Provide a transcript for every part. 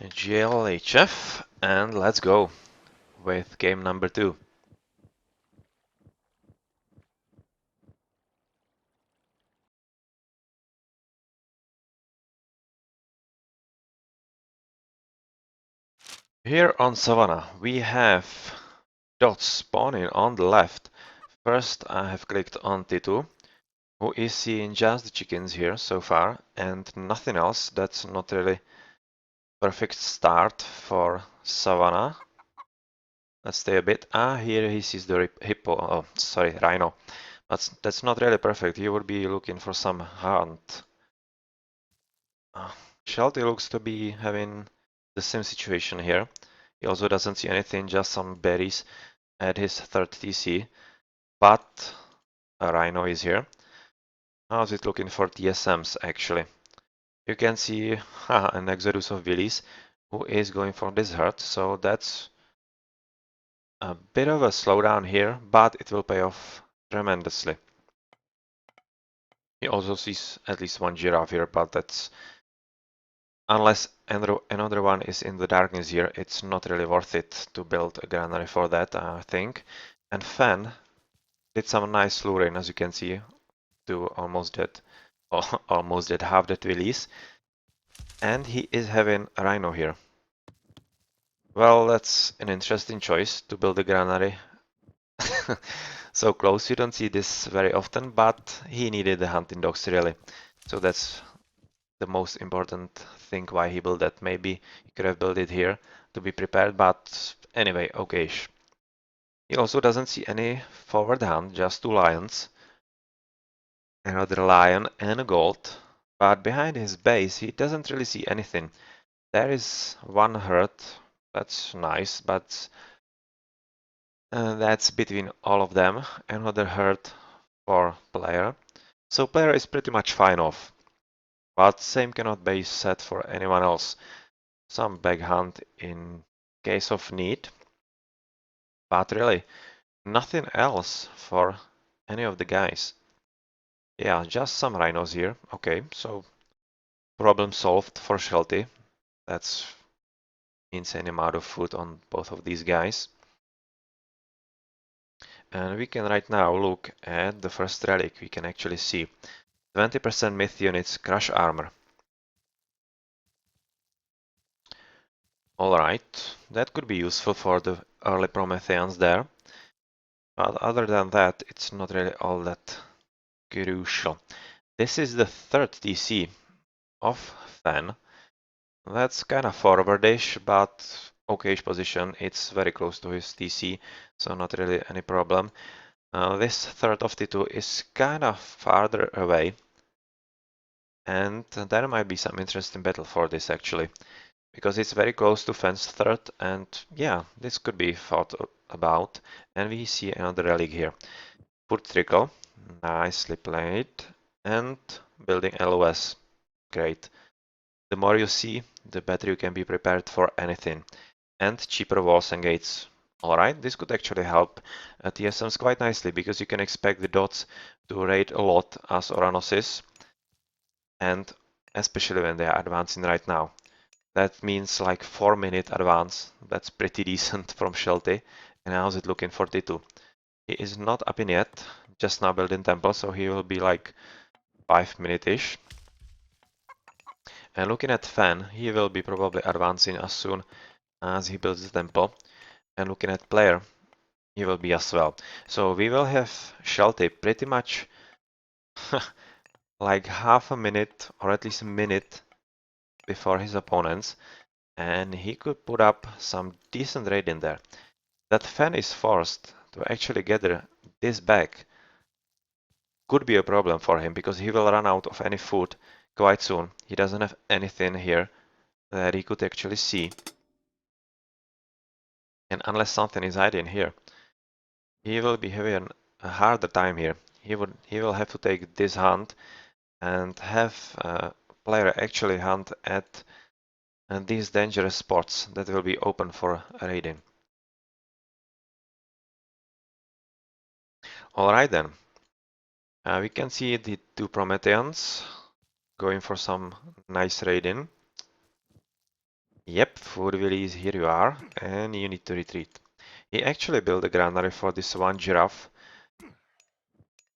GLHF, and let's go with game number 2. Here on Savannah we have dots spawning on the left. First I have clicked on T2, who is seeing just the chickens here so far and nothing else. That's not really perfect start for Savannah. Let's stay a bit. Here he sees the hippo, oh sorry, rhino. But that's not really perfect. He would be looking for some hunt. Shelty looks to be having the same situation here. He also doesn't see anything, just some berries at his third TC. But a rhino is here. How's it looking for TSMs actually? You can see an exodus of willies who is going for this herd, so that's a bit of a slowdown here, but it will pay off tremendously. He also sees at least one giraffe here, but that's unless another one is in the darkness here, it's not really worth it to build a granary for that, I think. And Fan did some nice luring, as you can see, to almost dead half that release. And he is having a rhino here. Well, that's an interesting choice to build a granary so close. You don't see this very often, but he needed the hunting dogs really. So that's the most important thing why he built that. Maybe he could have built it here to be prepared, but anyway, okay. He also doesn't see any forward hunt, just 2 lions. Another lion and a goat. But behind his base, he doesn't really see anything. There is one herd, that's nice, but that's between all of them. Another herd for player. So player is pretty much fine off. But same cannot be said for anyone else. Some bag hunt in case of need. But really, nothing else for any of the guys. Yeah, just some rhinos here. Okay, so problem solved for Shelty. That's insane amount of food on both of these guys. And we can right now look at the first relic. We can actually see 20% myth units crush armor. Alright, that could be useful for the early Prometheans there. But other than that, it's not really all that crucial. This is the third TC of Fan. That's kind of forwardish, but okay-ish position. It's very close to his TC, so not really any problem. This third of T2 is kind of farther away, and there might be some interesting battle for this actually, because it's very close to Fan's third, and yeah, this could be thought about. And we see another relic here. Food trickle, nicely played, and building LOS, great. The more you see, the better you can be prepared for anything. And cheaper walls and gates. Alright, this could actually help TSMs quite nicely, because you can expect the dots to raid a lot as Oranos, and especially when they are advancing right now. That means like 4-minute advance. That's pretty decent from Shelty. And how's it looking for T2? He is not up in yet, just now building temple, so he will be like 5-minute-ish. And looking at Fan, he will be probably advancing as soon as he builds the temple. And looking at player, he will be as well. So we will have Shelty pretty much like half a minute or at least a minute before his opponents, and he could put up some decent raid in there. That Fan is forced to actually gather this back could be a problem for him, because he will run out of any food quite soon. He doesn't have anything here that he could actually see. And unless something is hiding here, he will be having a harder time here. He will have to take this hunt and have a player actually hunt at these dangerous spots that will be open for raiding. Alright then. We can see the 2 Prometheans going for some nice raiding. Yep, food release, here you are, and you need to retreat. He actually built a granary for this one giraffe.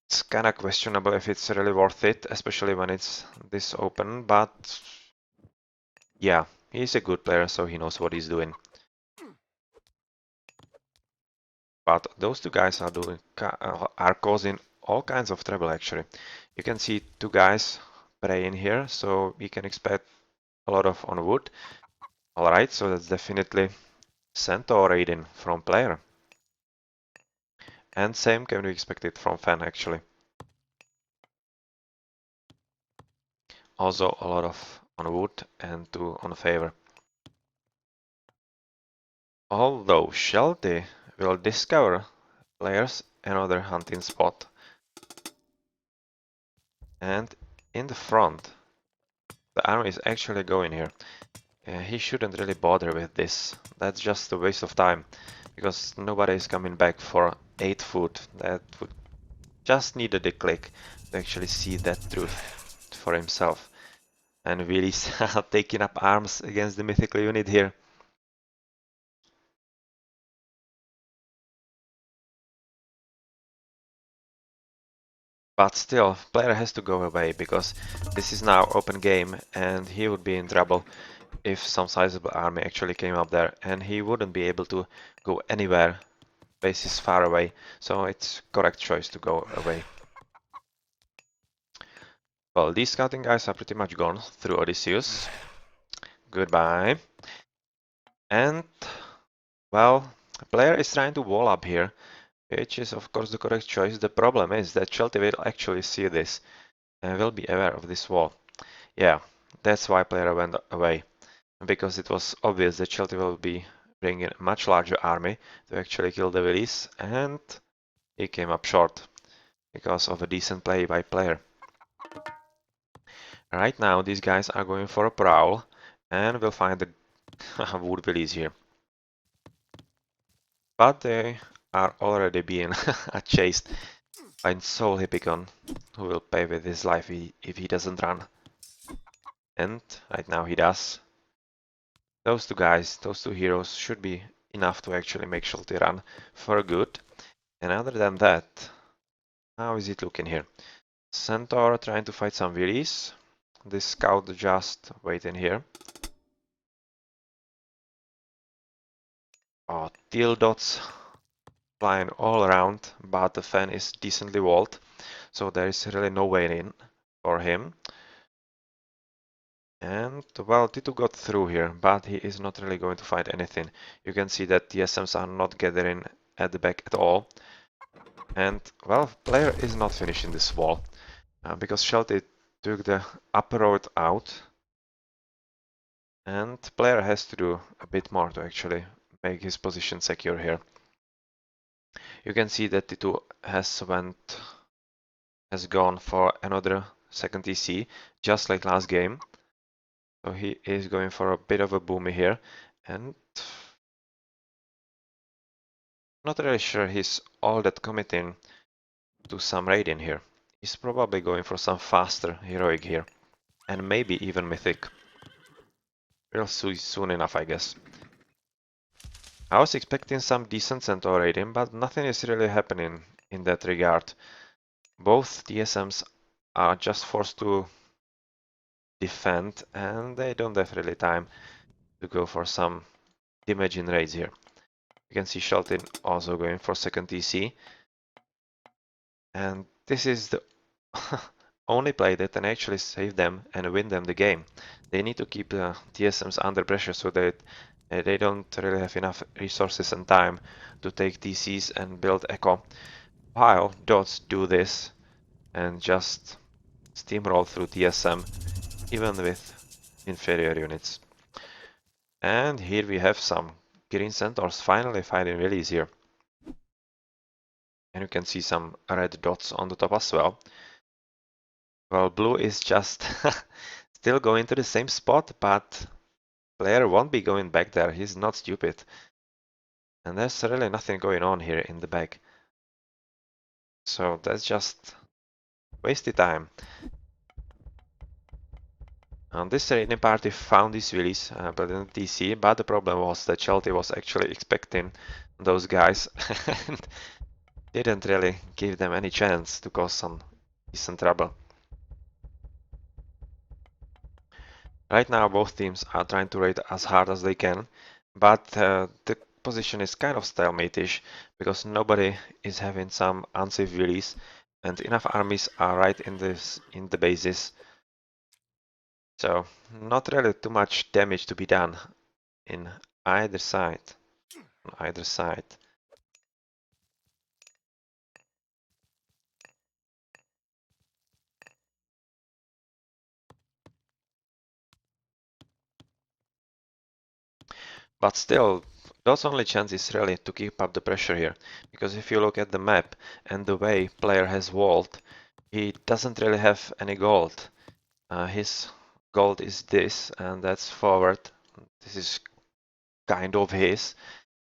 It's kinda questionable if it's really worth it, especially when it's this open, but yeah, he's a good player, so he knows what he's doing. But those two guys are causing all kinds of trouble actually. You can see two guys praying here, so we can expect a lot of on wood. Alright, so that's definitely Centaur raiding from player. And same can be expected from fan actually. Also a lot of on wood and two on favor. Although Shelty will discover players another hunting spot. And in the front, the army is actually going here. He shouldn't really bother with this. That's just a waste of time. Because nobody is coming back for 8 food. That would just needed a click to actually see that truth for himself. And Willy's taking up arms against the mythical unit here. But still, player has to go away because this is now open game and he would be in trouble if some sizable army actually came up there and he wouldn't be able to go anywhere. Base is far away, so it's correct choice to go away. Well, these scouting guys are pretty much gone through Odysseus. Goodbye. And, well, player is trying to wall up here, which is of course the correct choice. The problem is that Shelty will actually see this and will be aware of this wall. Yeah, that's why player went away, because it was obvious that Shelty will be bringing a much larger army to actually kill the Willies, and he came up short because of a decent play by player. Right now, these guys are going for a prowl, and we'll find the wood Willies here. But they are already being chased by Soul Hippicon, who will pay with his life if he doesn't run. And right now he does. Those two guys, those two heroes, should be enough to actually make Shelty run for good. And other than that, how is it looking here? Centaur trying to fight some Willies. This scout just waiting here. Oh, teal dots flying all around, but the fan is decently walled, so there is really no way in for him. And, well, T2 got through here, but he is not really going to fight anything. You can see that TSMs are not gathering at the back at all. And, well, player is not finishing this wall, because Shelty took the upper road out. And player has to do a bit more to actually make his position secure here. You can see that T2 has gone for another second TC, just like last game. So he is going for a bit of a boomy here, and not really sure he's all that committing to some raiding here. He's probably going for some faster heroic here, and maybe even mythic. Real soon enough, I guess. I was expecting some decent centaur raiding, but nothing is really happening in that regard. Both TSMs are just forced to defend, and they don't have really time to go for some damaging raids here. You can see Shelton also going for second TC. And this is the only play that can actually save them and win them the game. They need to keep the TSMs under pressure so that they don't really have enough resources and time to take TCs and build echo, while DOTs do this and just steamroll through TSM even with inferior units. And here we have some green centaurs finally fighting really easier. And you can see some red dots on the top as well. Well, blue is just still going to the same spot, but player won't be going back there. He's not stupid. And there's really nothing going on here in the back. So that's just wasted time. And this raiding party found these villies, but in TC, but the problem was that Shelty was actually expecting those guys and didn't really give them any chance to cause some decent trouble. Right now both teams are trying to raid as hard as they can, but the position is kind of stalemate-ish because nobody is having some unsafe villies and enough armies are right in the bases. So not really too much damage to be done in either side. On either side. But still, Dot's only chance is really to keep up the pressure here, because if you look at the map and the way player has walled, he doesn't really have any gold. His gold is this, and that's forward. This is kind of his,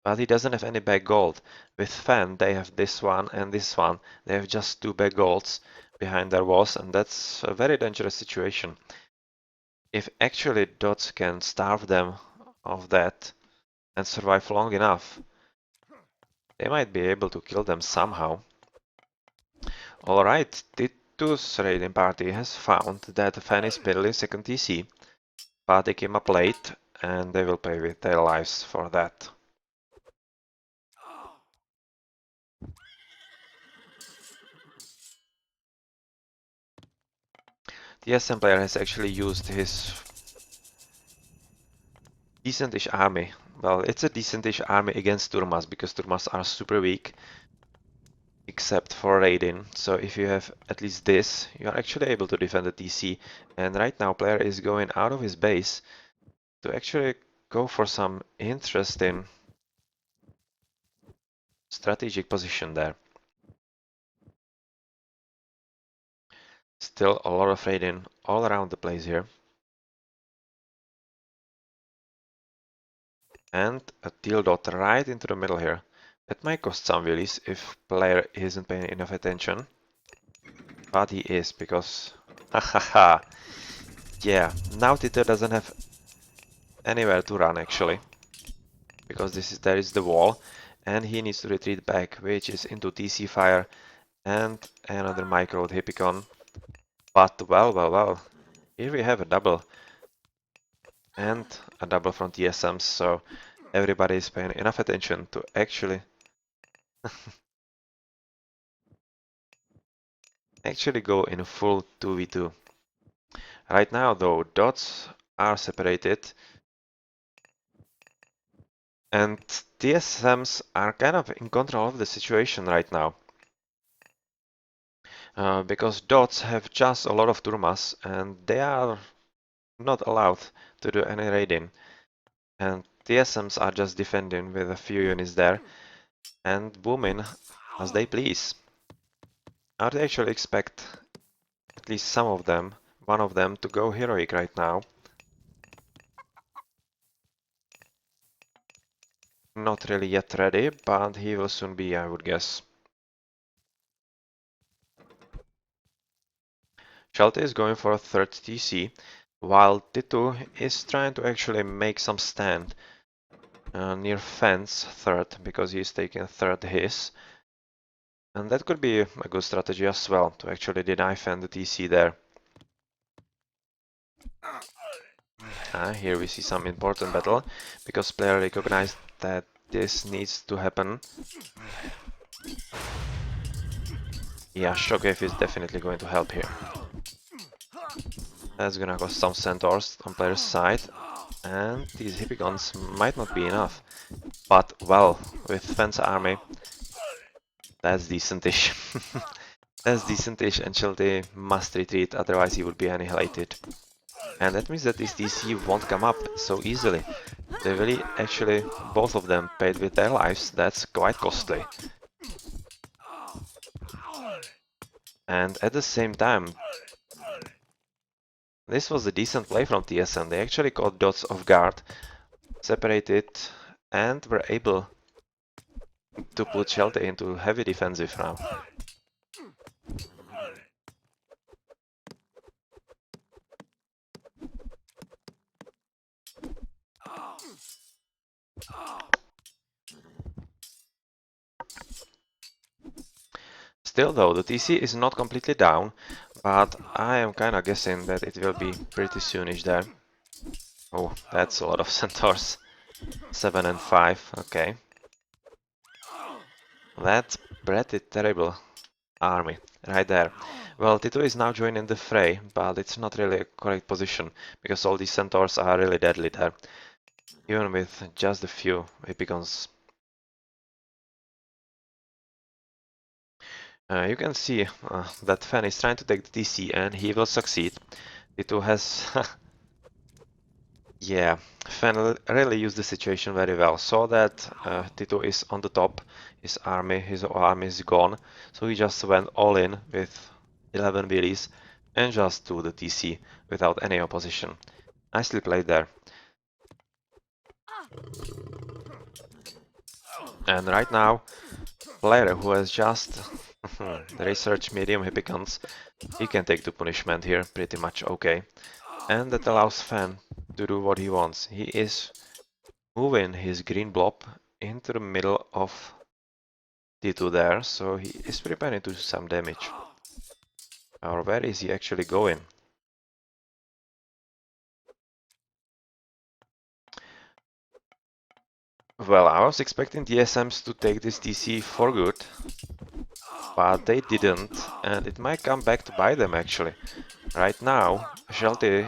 but he doesn't have any back gold. With Fan, they have this one and this one. They have just two back golds behind their walls, and that's a very dangerous situation. If actually Dots can starve them of that and survive long enough, they might be able to kill them somehow. Alright, Titu's raiding party has found that Fan is barely second TC, but they came up late and they will pay with their lives for that. The TSM player has actually used his decentish army. Well, it's a decentish army against Turmas because Turmas are super weak except for raiding. So if you have at least this, you are actually able to defend the TC. And right now player is going out of his base to actually go for some interesting strategic position there. Still a lot of raiding all around the place here. And a teal dot right into the middle here. That might cost some willies if player isn't paying enough attention. But he is, because hahaha. Yeah, now Tito doesn't have anywhere to run actually. Because there is the wall and he needs to retreat back, which is into TC fire and another micro Hippicon. But well, here we have a double. And a double from TSMs, so everybody is paying enough attention to actually go in a full 2v2. Right now though, dots are separated and TSMs are kind of in control of the situation right now. Because dots have just a lot of turmas and they are not allowed to do any raiding. And TSMs are just defending with a few units there and booming as they please. I would actually expect at least some of them, one of them, to go heroic right now. Not really yet ready, but he will soon be, I would guess. Shelty is going for a third TC, while Titu is trying to actually make some stand near fence third, because he is taking third his. And that could be a good strategy as well, to actually deny Fan the TC there. Here we see some important battle, because player recognized that this needs to happen. Yeah, Shockwave is definitely going to help here. That's gonna cost some centaurs on player's side, and these hippicons might not be enough. But, well, with Fence army, that's decentish. That's decentish, and Shelty must retreat, otherwise he would be annihilated. And that means that this DC won't come up so easily. They really actually, both of them, paid with their lives. That's quite costly. And at the same time, this was a decent play from TSM. They actually caught dots off guard, separated, and were able to put Shelty into heavy defensive now. Still though, the TC is not completely down, but I am kinda guessing that it will be pretty soonish there. Oh, that's a lot of centaurs. 7 and 5, okay. That's pretty terrible army, right there. Well, Tito is now joining the fray, but it's not really a correct position, because all these centaurs are really deadly there. Even with just a few Epicons. You can see that Fan is trying to take the TC, and he will succeed. Tito has... Yeah, Fan really used the situation very well. Saw that Tito is on the top, his army is gone, so he just went all in with 11 wheelies and just to the TC without any opposition. Nicely played there. And right now, player who has just researched medium Hippicons, he can take the punishment here pretty much okay. And that allows Fan to do what he wants. He is moving his green blob into the middle of T2 there, so he is preparing to do some damage. Or where is he actually going? Well, I was expecting TSMs to take this TC for good, but they didn't, and it might come back to bite them actually. Right now, Shelty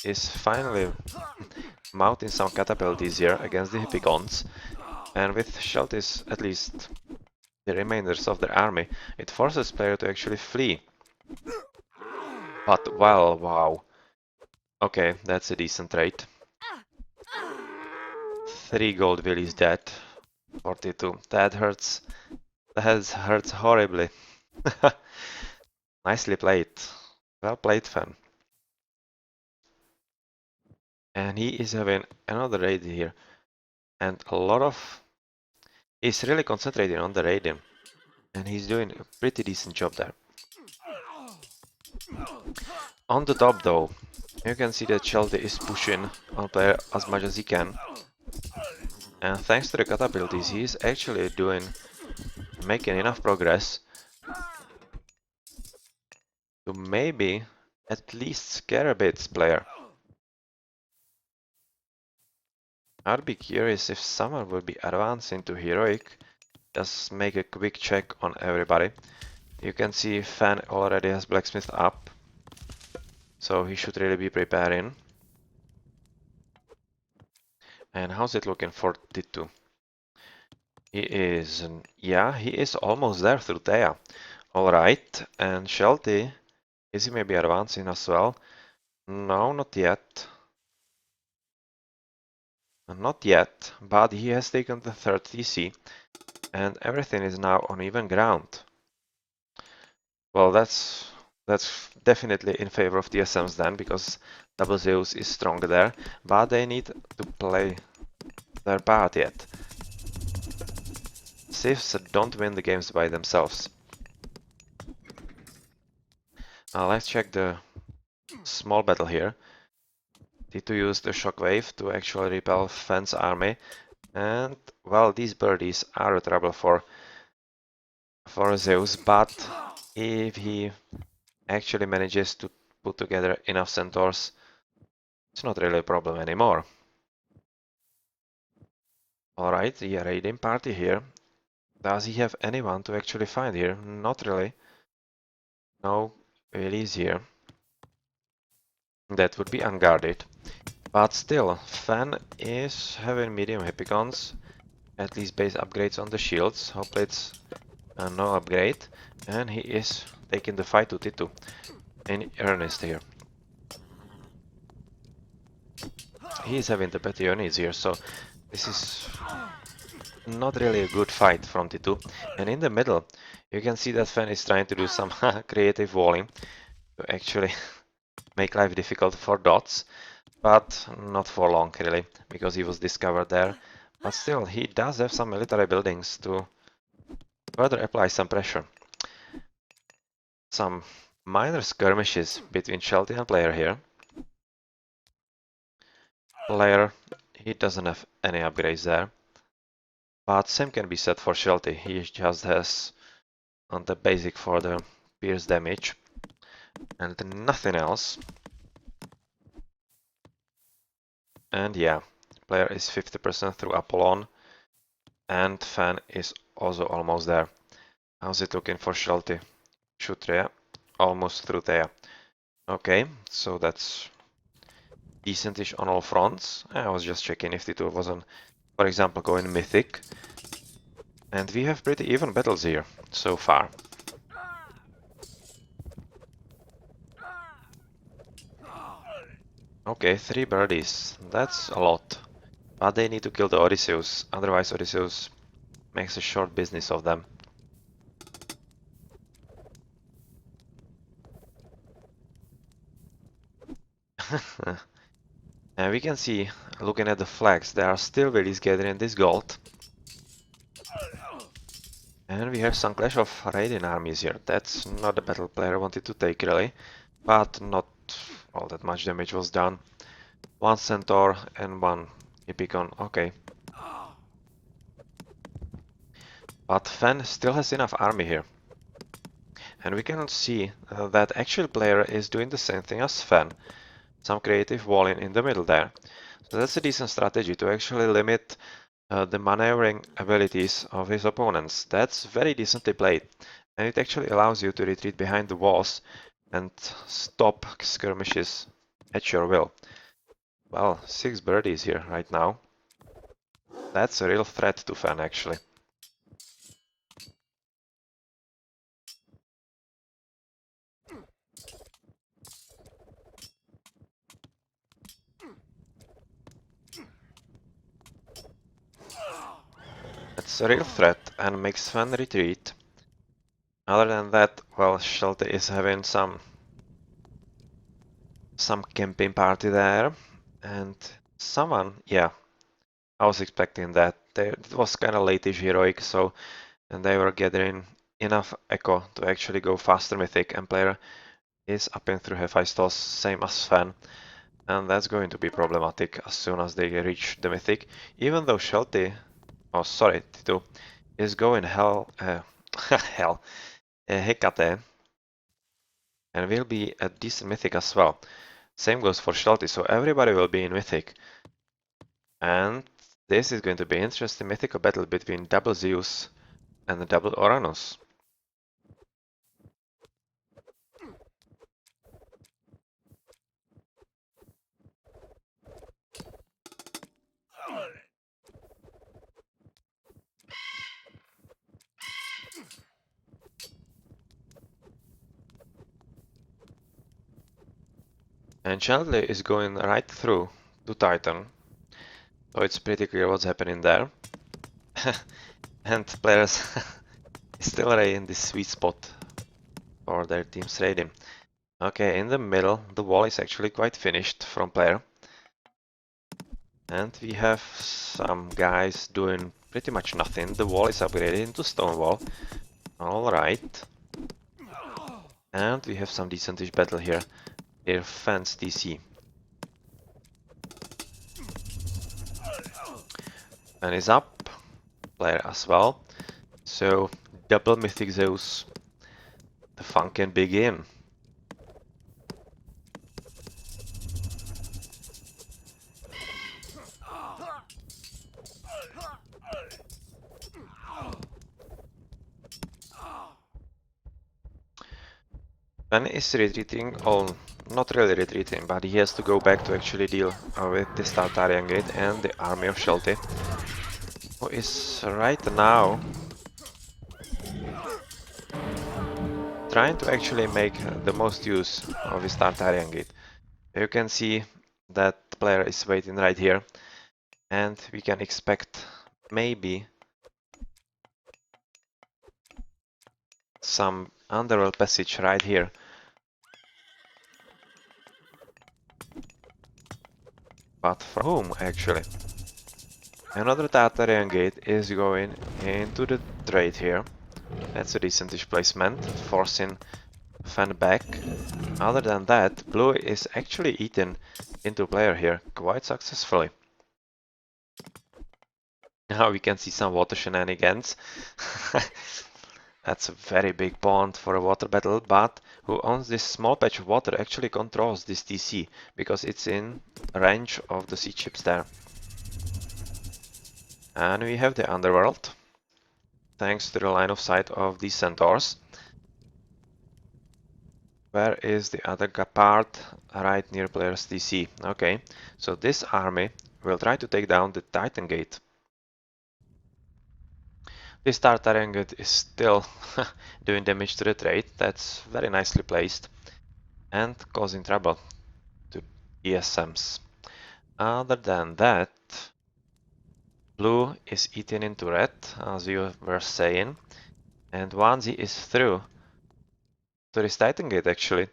is finally mounting some catapults here against the Hippicons, and with Shelty's at least the remainders of their army, it forces player to actually flee. But well, wow. Okay, that's a decent trade. 3 gold willies dead. 42. That hurts. That hurts horribly. Nicely played. Well played, Fan. And he is having another raid here. And a lot of... He's really concentrating on the raiding. And he's doing a pretty decent job there. On the top though, you can see that Shelty is pushing on player as much as he can. And thanks to the catapults, he is actually making enough progress to maybe at least scare a bit player. I'd be curious if someone will be advancing to heroic. Just make a quick check on everybody. You can see Fan already has blacksmith up, so he should really be preparing. And how's it looking for T2? He is, yeah, he is almost there through Thea. Alright, and Shelty, is he maybe advancing as well? No, not yet. Not yet, but he has taken the third TC, and everything is now on even ground. Well, that's definitely in favor of TSMs then, because Double Zeus is stronger there, but they need to play their part yet. Sieves don't win the games by themselves. Now let's check the small battle here. Need to use the shockwave to actually repel Fan's army, and well, these birdies are a trouble for Zeus, but if he actually manages to put together enough centaurs, it's not really a problem anymore. Alright, the raiding party here. Does he have anyone to actually find here? Not really. No, Willie's here. That would be unguarded. But still, Fan is having medium Hippicons. At least base upgrades on the shields. Hopefully it's no upgrade. And he is taking the fight to T2 in earnest here. He is having the better units here, so this is not really a good fight from T2. And in the middle, you can see that Fan is trying to do some creative walling to actually make life difficult for Dots, but not for long really, because he was discovered there. But still, he does have some military buildings to further apply some pressure. Some minor skirmishes between Shelty and player here. Player, he doesn't have any upgrades there. But same can be said for Shelty. He just has on the basic for the pierce damage and nothing else. And yeah, player is 50% through Apollon, and Fan is also almost there. How's it looking for Shelty? Shoot Rhea, almost through there. Okay, so that's decentish on all fronts. I was just checking if T2 wasn't, for example, going Mythic. And we have pretty even battles here so far. Okay, 3 birdies. That's a lot. But they need to kill the Odysseus, otherwise Odysseus makes a short business of them. And we can see, looking at the flags, there are still villies gathering this gold. And we have some clash of raiding armies here. That's not the battle player wanted to take really, but not all that much damage was done. One centaur and one hippicon, okay. But Fen still has enough army here. And we can see that actual player is doing the same thing as Fen. Some creative walling in the middle there. So that's a decent strategy to actually limit the maneuvering abilities of his opponents. That's very decently played. And it actually allows you to retreat behind the walls and stop skirmishes at your will. Well, 6 birdies here right now. That's a real threat to Fen actually. It's a real threat and makes Fen retreat. Other than that, well, Shelty is having some camping party there, and someone, yeah, I was expecting that. It was kind of late-ish heroic, so and they were gathering enough echo to actually go faster mythic, and player is upping through Hephaestus, same as Sven, and that's going to be problematic as soon as they reach the mythic, even though Shelty, oh sorry, T2, is going hell, hell, Hecate, and will be a decent mythic as well. Same goes for Shelty, so everybody will be in mythic. And this is going to be an interesting mythical battle between double Zeus and double Uranus. And Chandler is going right through to Titan, so it's pretty clear what's happening there. And players still are in this sweet spot for their team's raiding. Okay, in the middle, the wall is actually quite finished from player. And we have some guys doing pretty much nothing. The wall is upgraded into stone wall. Alright. And we have some decentish battle here. Air fence DC. And is up. Player as well. So double Mythic Zeus. The fun can begin. Ben is retreating, or not really retreating, but he has to go back to actually deal with this Tartarian Gate and the army of Shelty, who is right now trying to actually make the most use of his Tartarian Gate. You can see that the player is waiting right here, and we can expect maybe some underworld passage right here. But for whom, actually? Another Tartarian Gate is going into the trade here. That's a decentish placement, forcing Fan back. Other than that, blue is actually eaten into player here quite successfully. Now we can see some water shenanigans. That's a very big pond for a water battle, but who owns this small patch of water actually controls this TC, because it's in range of the sea ships there. And we have the underworld, thanks to the line of sight of these centaurs. Where is the other part? Right near player's TC. Okay, so this army will try to take down the Titan Gate. This Tartarian Gate is still doing damage to the trade. That's very nicely placed and causing trouble to TSMs. Other than that, blue is eating into red, as you were saying, and once he is through to this Titan Gate, actually,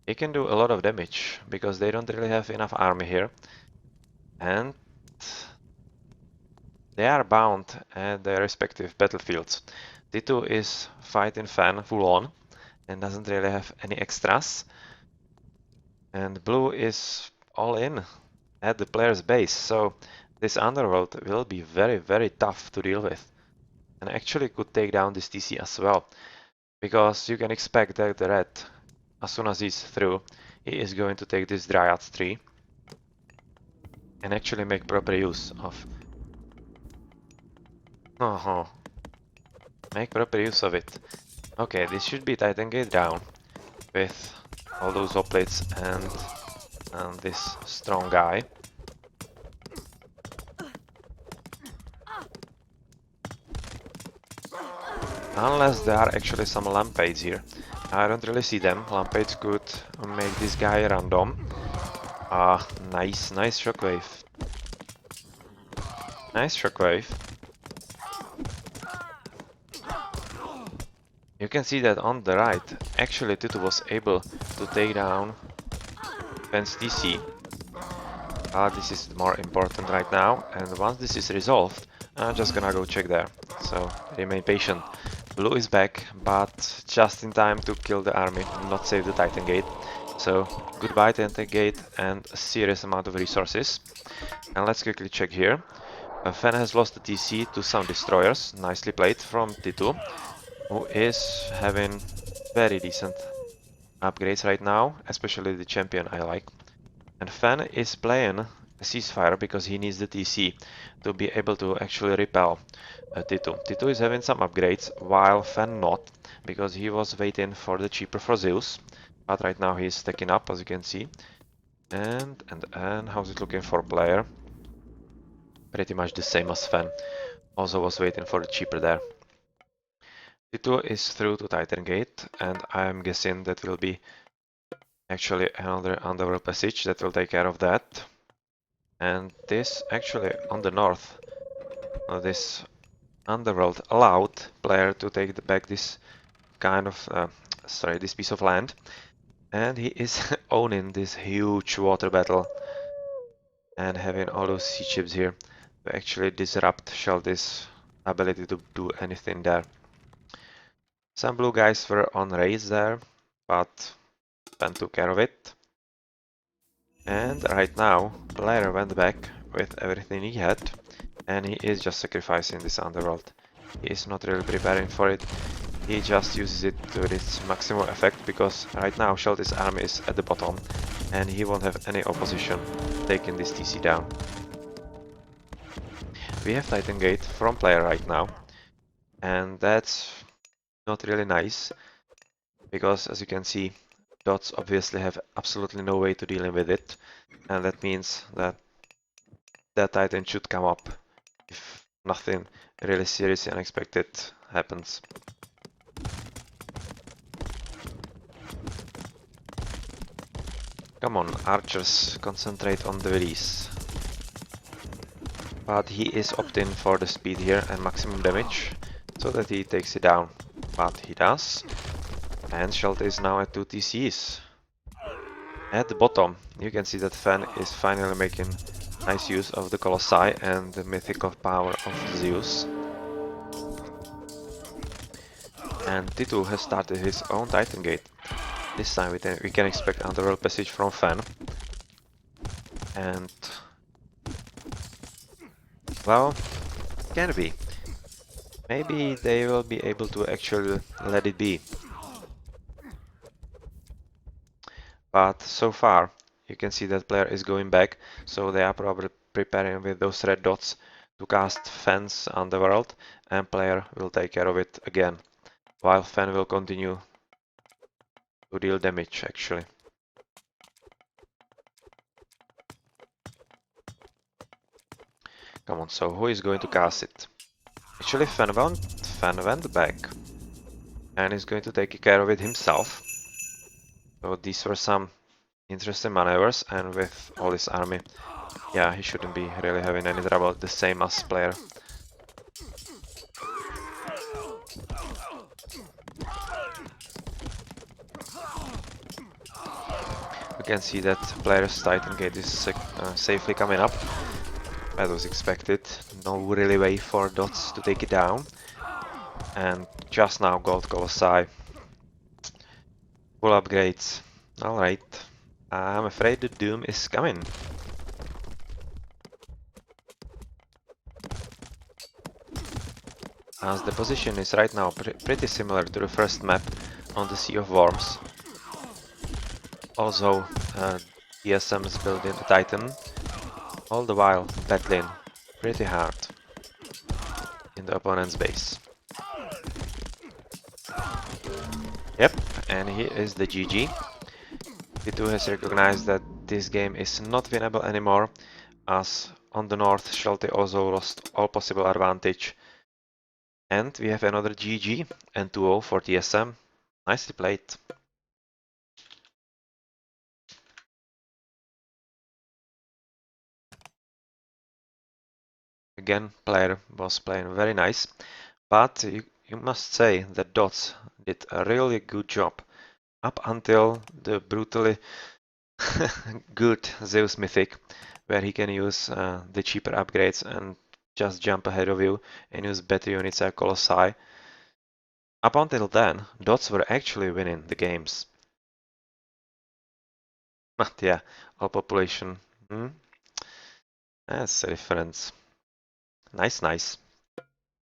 he can do a lot of damage because they don't really have enough army here, and they are bound at their respective battlefields. T2 is fighting Fan full on and doesn't really have any extras, and blue is all in at the player's base, so this underworld will be very tough to deal with, and actually could take down this TC as well, because you can expect that the red, as soon as he's through, he is going to take this Dryad tree and actually make proper use of make proper use of it. Okay, this should be Titan Gate down with all those hoplites and this strong guy. Unless there are actually some lampades here. I don't really see them. Lampades could make this guy random. Ah, nice shockwave. Nice shockwave. You can see that on the right, actually Tutu was able to take down Fence TC. This is more important right now, and once this is resolved, I'm just gonna go check there. So remain patient. Blue is back, but just in time to kill the army, not save the Titan Gate. So goodbye Titan Gate and a serious amount of resources. And let's quickly check here. Fen has lost the TC to some destroyers, nicely played from T2, who is having very decent upgrades right now, especially the champion I like. And Fen is playing a ceasefire because he needs the TC to be able to actually repel T2. T2 is having some upgrades, while Fen not, because he was waiting for the cheaper for Zeus. But right now he's stacking up, as you can see. And how's it looking for player? Pretty much the same as Fen. Also was waiting for the cheaper there. T2 is through to Titan Gate, and I'm guessing that will be actually another underworld passage that will take care of that. And this actually on the north, this underworld allowed player to take back this kind of this piece of land, and he is owning this huge water battle and having all those sea ships here to actually disrupt Shelty's ability to do anything there. Some blue guys were on raids there, but Ben took care of it. And right now, player went back with everything he had, and he is just sacrificing this underworld. He is not really preparing for it. He just uses it to its maximum effect, because right now Shelty's army is at the bottom, and he won't have any opposition taking this TC down. We have Titan Gate from player right now, and that's not really nice, because as you can see, dots obviously have absolutely no way to dealing with it, and that means that that Titan should come up if nothing really seriously unexpected happens. Come on, archers, concentrate on the release. But he is opting for the speed here and maximum damage, so that he takes it down. But he does. And Shelty is now at 2 TCs. At the bottom, you can see that Fen is finally making nice use of the Colossi and the mythical power of Zeus. And T2 has started his own Titan Gate. This time we can expect underworld passage from Fen. And well, Can be. Maybe they will be able to actually let it be. But so far, you can see that player is going back, so they are probably preparing with those red dots to cast Fence Underworld, and player will take care of it again, while Fen will continue to deal damage actually. Come on, so who is going to cast it? Actually, Fen went back and is going to take care of it himself. So these were some interesting maneuvers, and with all his army, yeah, he shouldn't be really having any trouble, the same as player. You can see that player's Titan Gate is safely coming up. That was expected. No really way for dots to take it down. And just now Gold Colossi. Full upgrades. Alright. I'm afraid the doom is coming. As the position is right now pretty similar to the first map on the Sea of Worms. Also, TSM is building a Titan, all the while battling pretty hard in the opponent's base. Yep, and here is the GG. T2 has recognized that this game is not winnable anymore, as on the north Shelty also lost all possible advantage. And we have another GG and 2-0 for TSM. Nicely played. Again, player was playing very nice, but you must say that Dots did a really good job up until the brutally good Zeus Mythic, where he can use the cheaper upgrades and just jump ahead of you and use better units like Colossi. Up until then, Dots were actually winning the games. But yeah, all population. That's a difference. Nice, nice.